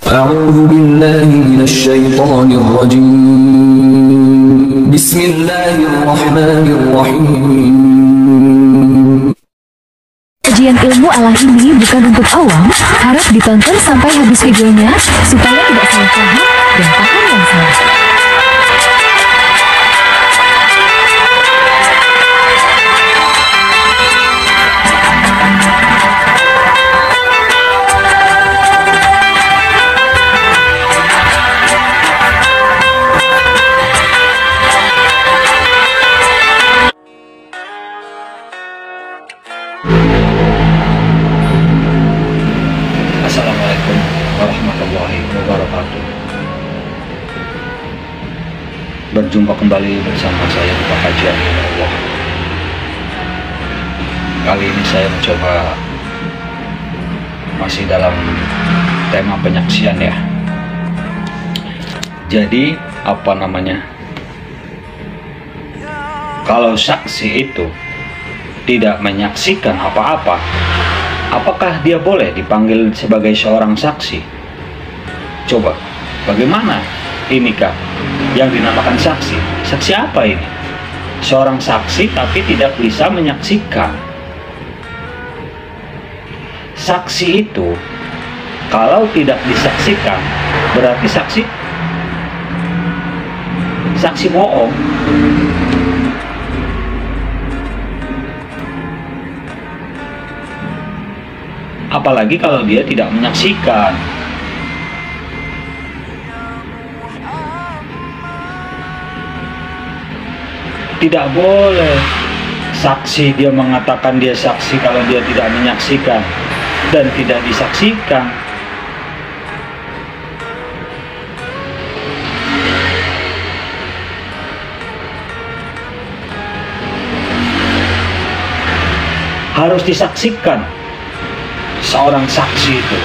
أعوذ بالله من الشيطان الرجيم بسم الله الرحمن الرحيم. Kajian ilmu alam ini bukan untuk awam, harap ditonton sampai habis videonya supaya tidak salah paham dan paham yang salah. Assalamualaikum warahmatullahi wabarakatuh. Berjumpa kembali bersama saya di Kajian Ilmu Allah. Kali ini saya mencoba masih dalam tema penyaksian ya. Jadi apa namanya? Kalau saksi itu tidak menyaksikan apa-apa, apakah dia boleh dipanggil sebagai seorang saksi? Coba, bagaimana inikah yang dinamakan saksi? Saksi apa ini? Seorang saksi tapi tidak bisa menyaksikan. Saksi itu kalau tidak disaksikan berarti saksi bohong. Apalagi kalau dia tidak menyaksikan. Tidak boleh saksi dia mengatakan dia saksi kalau dia tidak menyaksikan dan tidak disaksikan. Harus disaksikan. Seorang saksi itu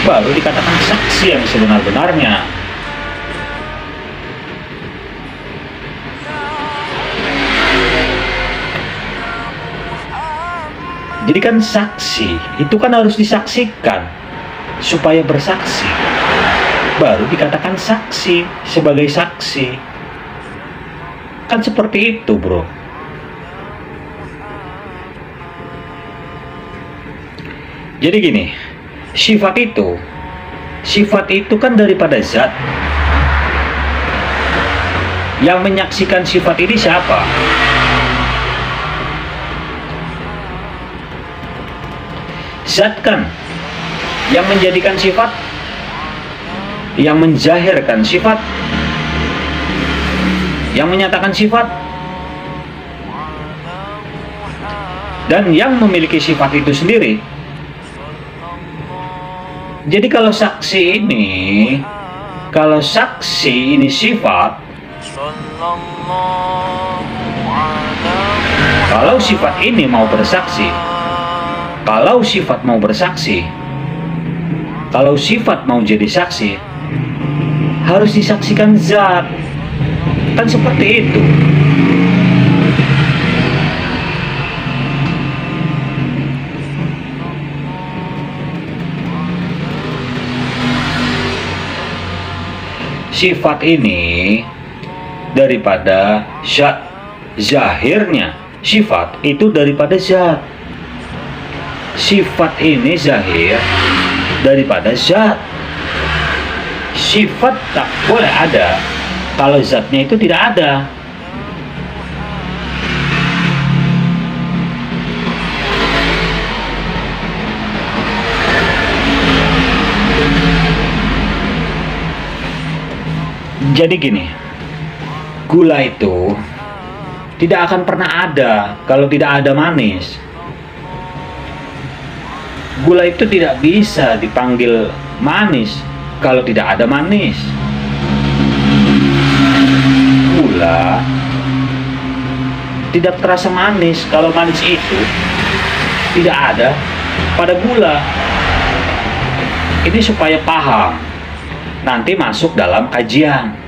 baru dikatakan saksi yang sebenar-benarnya. Jadi kan saksi itu kan harus disaksikan supaya bersaksi, baru dikatakan saksi sebagai saksi. Kan seperti itu, bro. Jadi gini, sifat itu kan daripada zat. Yang menyaksikan sifat ini siapa? Zat kan yang menjadikan sifat, yang menjahirkan sifat, yang menyatakan sifat, dan yang memiliki sifat itu sendiri. Jadi kalau saksi ini sifat, kalau sifat ini mau bersaksi, kalau sifat mau bersaksi, kalau sifat mau jadi saksi, harus disaksikan zat. Kan seperti itu. Sifat ini daripada zat, zahirnya sifat itu daripada zat. Sifat ini zahir daripada zat. Sifat tak boleh ada kalau zatnya itu tidak ada. Jadi gini, gula itu tidak akan pernah ada kalau tidak ada manis. Gula itu tidak bisa dipanggil manis kalau tidak ada manis. Gula tidak terasa manis kalau manis itu tidak ada pada gula. Ini supaya paham, nanti masuk dalam kajian.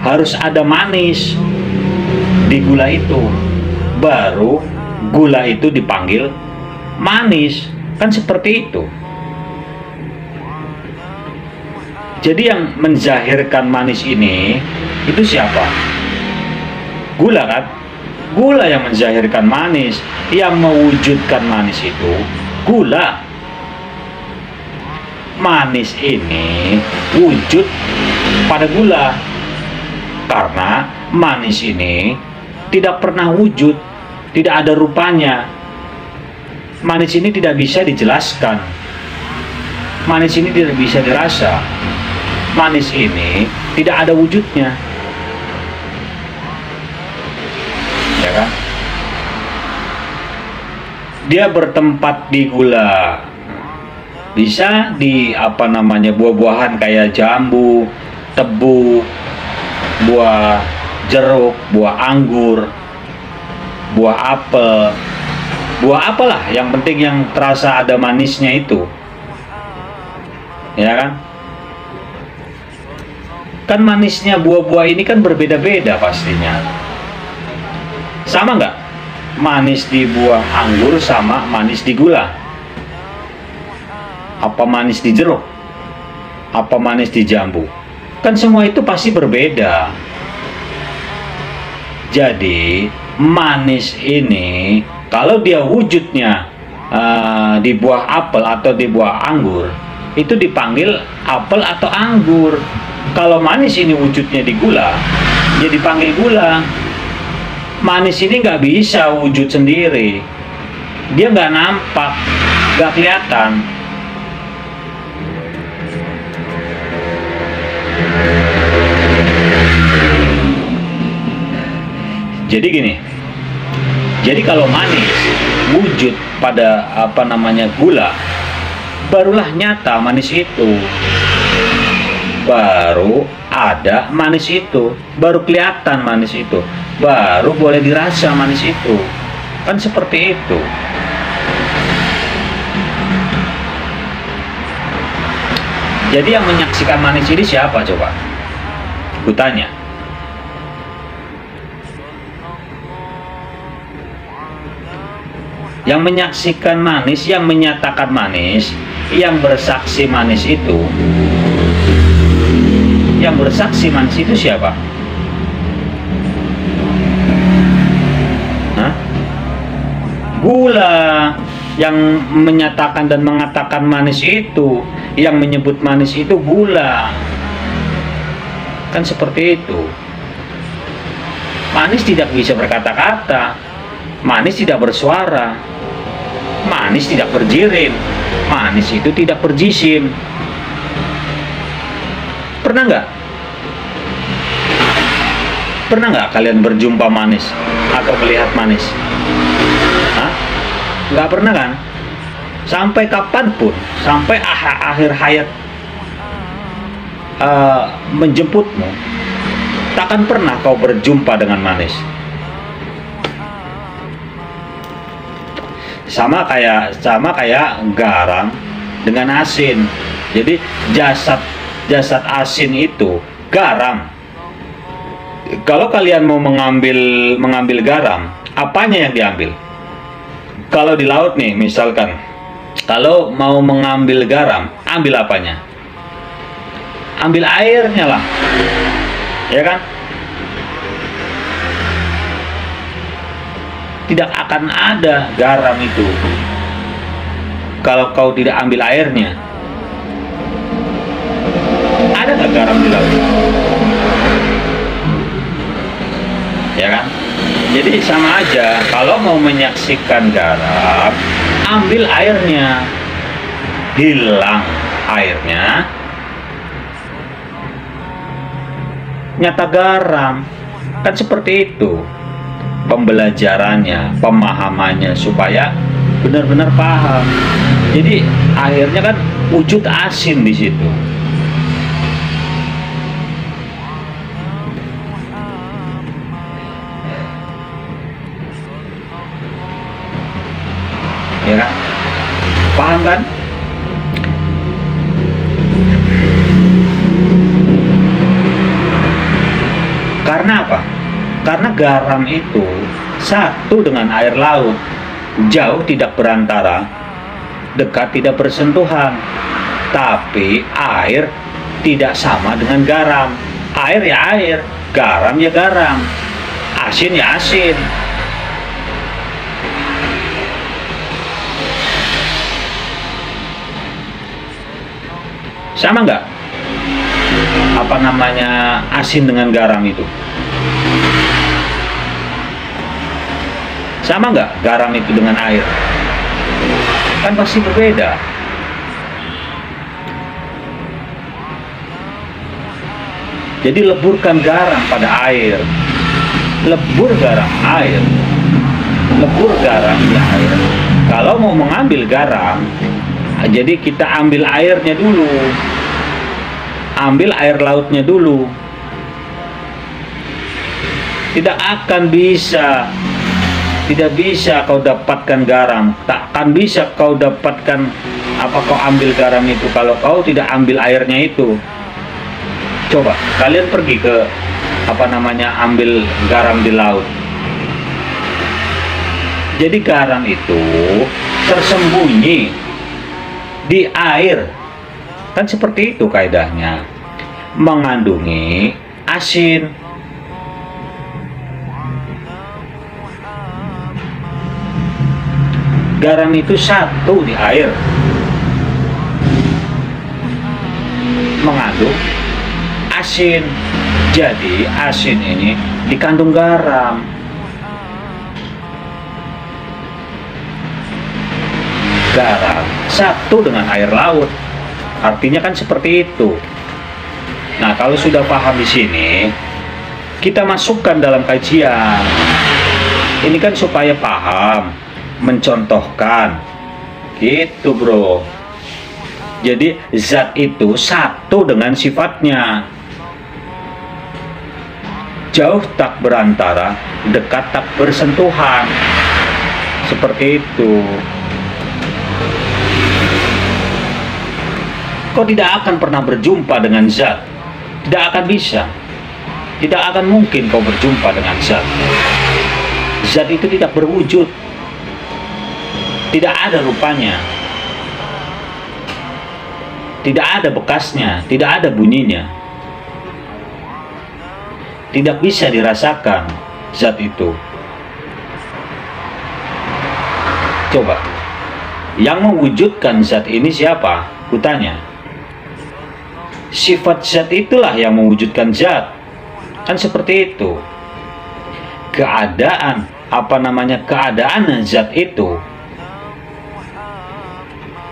Harus ada manis di gula itu, baru gula itu dipanggil manis, kan seperti itu. Jadi yang menzahirkan manis ini itu siapa? Gula kan? Gula yang menzahirkan manis, yang mewujudkan manis itu gula. Manis ini wujud pada gula, karena manis ini tidak pernah wujud, tidak ada rupanya. Manis ini tidak bisa dijelaskan, manis ini tidak bisa dirasa, manis ini tidak ada wujudnya, ya kan? Dia bertempat di gula, bisa di buah-buahan kayak jambu, tebu, buah jeruk, buah anggur, buah apel, buah apalah, yang penting yang terasa ada manisnya itu, ya kan? Kan manisnya buah-buah ini kan berbeda-beda pastinya. Sama nggak manis di buah anggur sama manis di gula? Apa manis di jeruk? Apa manis di jambu? Kan semua itu pasti berbeda. Jadi manis ini kalau dia wujudnya di buah apel atau di buah anggur, itu dipanggil apel atau anggur. Kalau manis ini wujudnya di gula, dia dipanggil gula. Manis ini nggak bisa wujud sendiri, dia nggak nampak, nggak kelihatan. Jadi gini, jadi kalau manis wujud pada gula, barulah nyata manis itu, baru ada manis itu, baru kelihatan manis itu, baru boleh dirasa manis itu, kan seperti itu. Jadi yang menyaksikan manis ini siapa coba? Kutanya. Yang menyaksikan manis, yang menyatakan manis, yang bersaksi manis itu, yang bersaksi manis itu siapa? Hah? Gula. Yang menyatakan dan mengatakan manis itu, yang menyebut manis itu gula. Kan seperti itu. Manis tidak bisa berkata-kata, manis tidak bersuara, manis tidak berjirim, manis itu tidak berjisim. Pernah nggak? Pernah nggak kalian berjumpa manis atau melihat manis? Hah? Nggak pernah kan? Sampai kapanpun, sampai akhir hayat menjemputmu, takkan pernah kau berjumpa dengan manis. Sama kayak garam dengan asin. Jadi jasad asin itu garam. Kalau kalian mau mengambil garam, apanya yang diambil? Kalau di laut nih, misalkan, kalau mau mengambil garam, ambil apanya? Ambil airnya lah, ya kan? Tidak akan ada garam itu kalau kau tidak ambil airnya. Ada nggak garam di laut? Ya kan? Jadi sama aja, kalau mau menyaksikan garam, ambil airnya. Hilang airnya, nyata garam. Kan seperti itu pembelajarannya, pemahamannya, supaya benar-benar paham. Jadi akhirnya kan wujud asin di situ. Ya kan? Paham kan? Karena apa? Karena garam itu satu dengan air laut. Jauh tidak berantara, dekat tidak bersentuhan. Tapi air tidak sama dengan garam. Air ya air, garam ya garam, asin ya asin. Sama nggak? Apa namanya asin dengan garam itu? Sama nggak garam itu dengan air? Kan pasti berbeda. Jadi leburkan garam pada air. Lebur garam air. Lebur garam di air. Kalau mau mengambil garam, jadi kita ambil airnya dulu. Ambil air lautnya dulu. Tidak akan bisa. Tidak bisa kau dapatkan garam. Takkan bisa kau dapatkan kau ambil garam itu kalau kau tidak ambil airnya itu. Coba kalian pergi ke ambil garam di laut. Jadi garam itu tersembunyi di air. Kan seperti itu kaidahnya. Mengandungi asin. Garam itu satu di air, mengandung asin. Jadi asin ini dikandung garam. Garam satu dengan air laut, artinya kan seperti itu. Nah, kalau sudah paham di sini, kita masukkan dalam kajian. Ini kan supaya paham, mencontohkan gitu bro. Jadi zat itu satu dengan sifatnya, jauh tak berantara, dekat tak bersentuhan, seperti itu. Kau tidak akan pernah berjumpa dengan zat, tidak akan bisa, tidak akan mungkin kau berjumpa dengan zat. Zat itu tidak berwujud, tidak ada rupanya, tidak ada bekasnya, tidak ada bunyinya, tidak bisa dirasakan zat itu. Coba, yang mewujudkan zat ini siapa? Kutanya. Sifat zat itulah yang mewujudkan zat. Kan seperti itu. Keadaan, keadaan zat itu,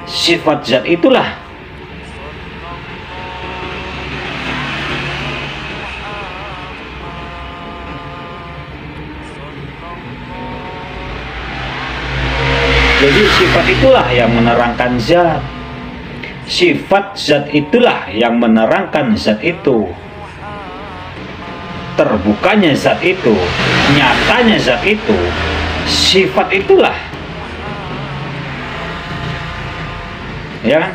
sifat zat itulah jadi sifat itulah yang menerangkan zat. Sifat zat itulah yang menerangkan zat itu. Terbukanya zat itu, nyatanya zat itu, sifat itulah. Ya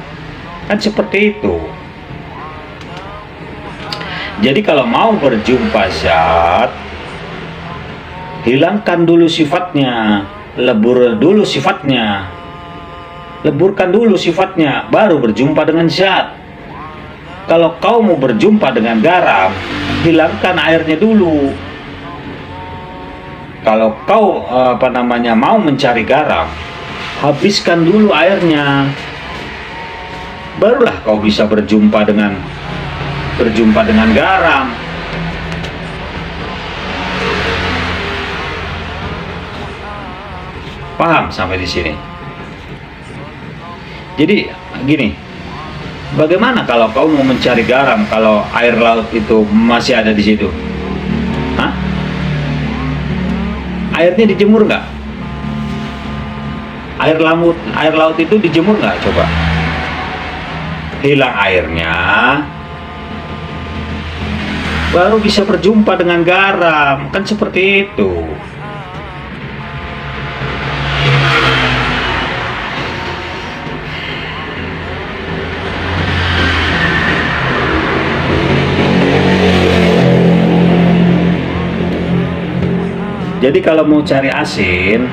kan seperti itu. Jadi kalau mau berjumpa zat, hilangkan dulu sifatnya, lebur dulu sifatnya, leburkan dulu sifatnya, baru berjumpa dengan zat. Kalau kau mau berjumpa dengan garam, hilangkan airnya dulu. Kalau kau mau mencari garam, habiskan dulu airnya, barulah kau bisa berjumpa dengan garam. Paham sampai di sini? Jadi gini, bagaimana kalau kau mau mencari garam kalau air laut itu masih ada di situ? Hah? Airnya dijemur nggak? Air laut itu dijemur nggak? Coba. Hilang airnya, baru bisa berjumpa dengan garam. Kan seperti itu. Jadi kalau mau cari asin,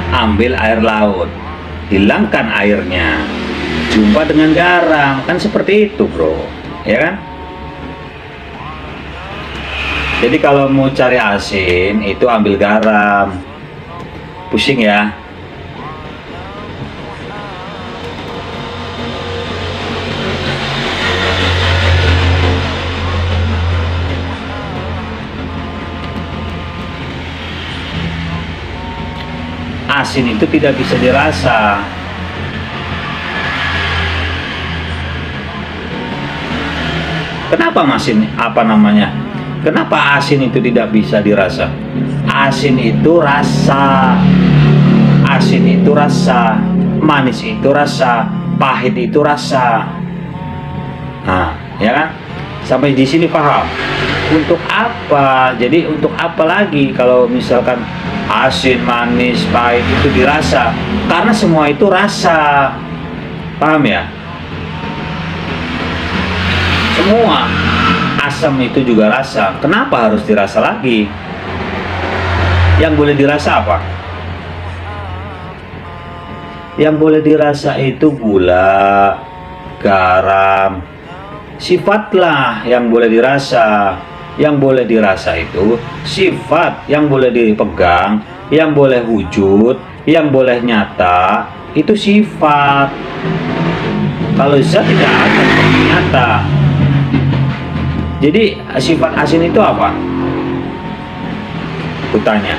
ambil air laut, hilangkan airnya, jumpa dengan garam, kan seperti itu bro, ya kan? Jadi kalau mau cari asin itu ambil garam, pusing ya. Asin itu tidak bisa dirasa. Kenapa asin? Apa namanya? Kenapa asin itu tidak bisa dirasa? Asin itu rasa. Asin itu rasa. Manis itu rasa. Pahit itu rasa. Nah, ya kan? Sampai di sini paham? Untuk apa? Jadi untuk apa lagi kalau misalkan asin, manis, pahit itu dirasa? Karena semua itu rasa. Paham ya? Semua. Asam itu juga rasa. Kenapa harus dirasa lagi? Yang boleh dirasa apa? Yang boleh dirasa itu gula, garam, sifatlah yang boleh dirasa. Yang boleh dirasa itu sifat, yang boleh dipegang, yang boleh wujud, yang boleh nyata, itu sifat. Kalau zat tidak akan nyata. Jadi sifat asin itu apa? Kutanya.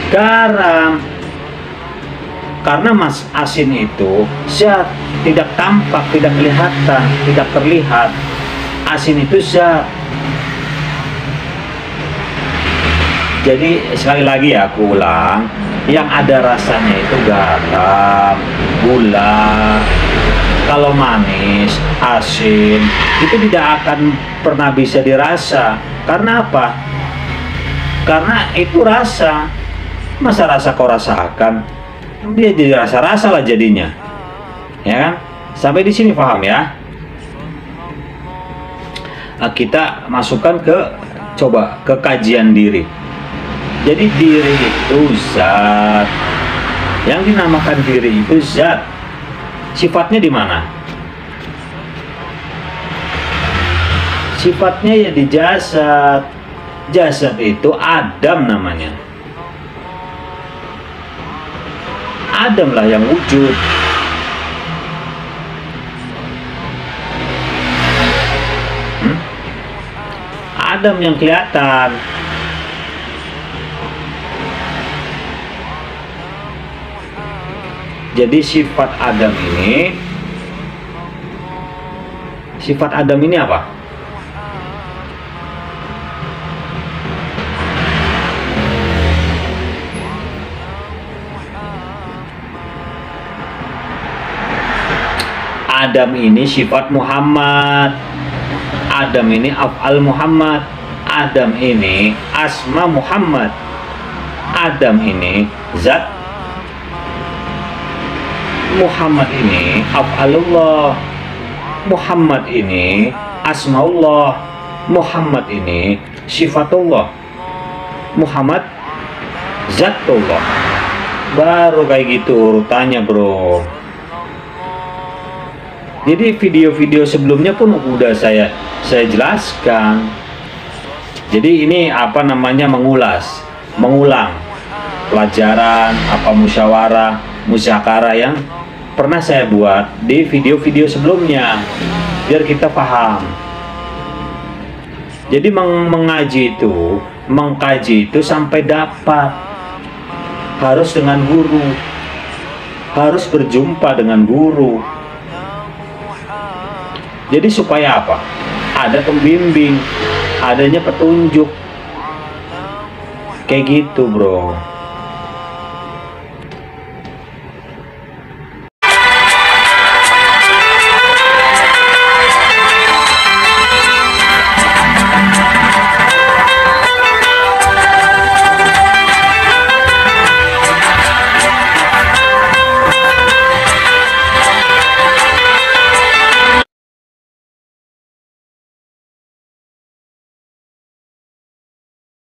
Garam. Karena asin itu zat, tidak tampak, tidak kelihatan, tidak terlihat. Asin itu zat. Jadi sekali lagi ya aku ulang, yang ada rasanya itu garam, gula. Kalau manis, asin itu tidak akan pernah bisa dirasa. Karena apa? Karena itu rasa. Masa rasa kau rasakan? Dia jadi rasa-rasa lah jadinya. Ya kan? Sampai di sini paham ya? Nah, kita masukkan coba ke kajian diri. Jadi diri itu zat. Yang dinamakan diri itu zat. Sifatnya di mana? Sifatnya ya di jasad. Jasad itu Adam namanya. Adam lah yang wujud. Adam yang kelihatan. Jadi sifat Adam ini apa? Adam ini sifat Muhammad. Adam ini af'al Muhammad. Adam ini asma Muhammad. Adam ini zat Muhammad ini af'alullah. Muhammad ini asmaullah. Muhammad ini sifatullah. Muhammad zatullah. Baru kayak gitu urutannya bro. Jadi video-video sebelumnya pun udah saya jelaskan. Jadi ini apa namanya mengulang pelajaran apa musyawarah, muzakarah yang pernah saya buat di video-video sebelumnya biar kita paham. Jadi mengkaji itu sampai dapat, harus dengan guru, harus berjumpa dengan guru. Jadi supaya apa? Ada pembimbing, adanya petunjuk. Kayak gitu bro.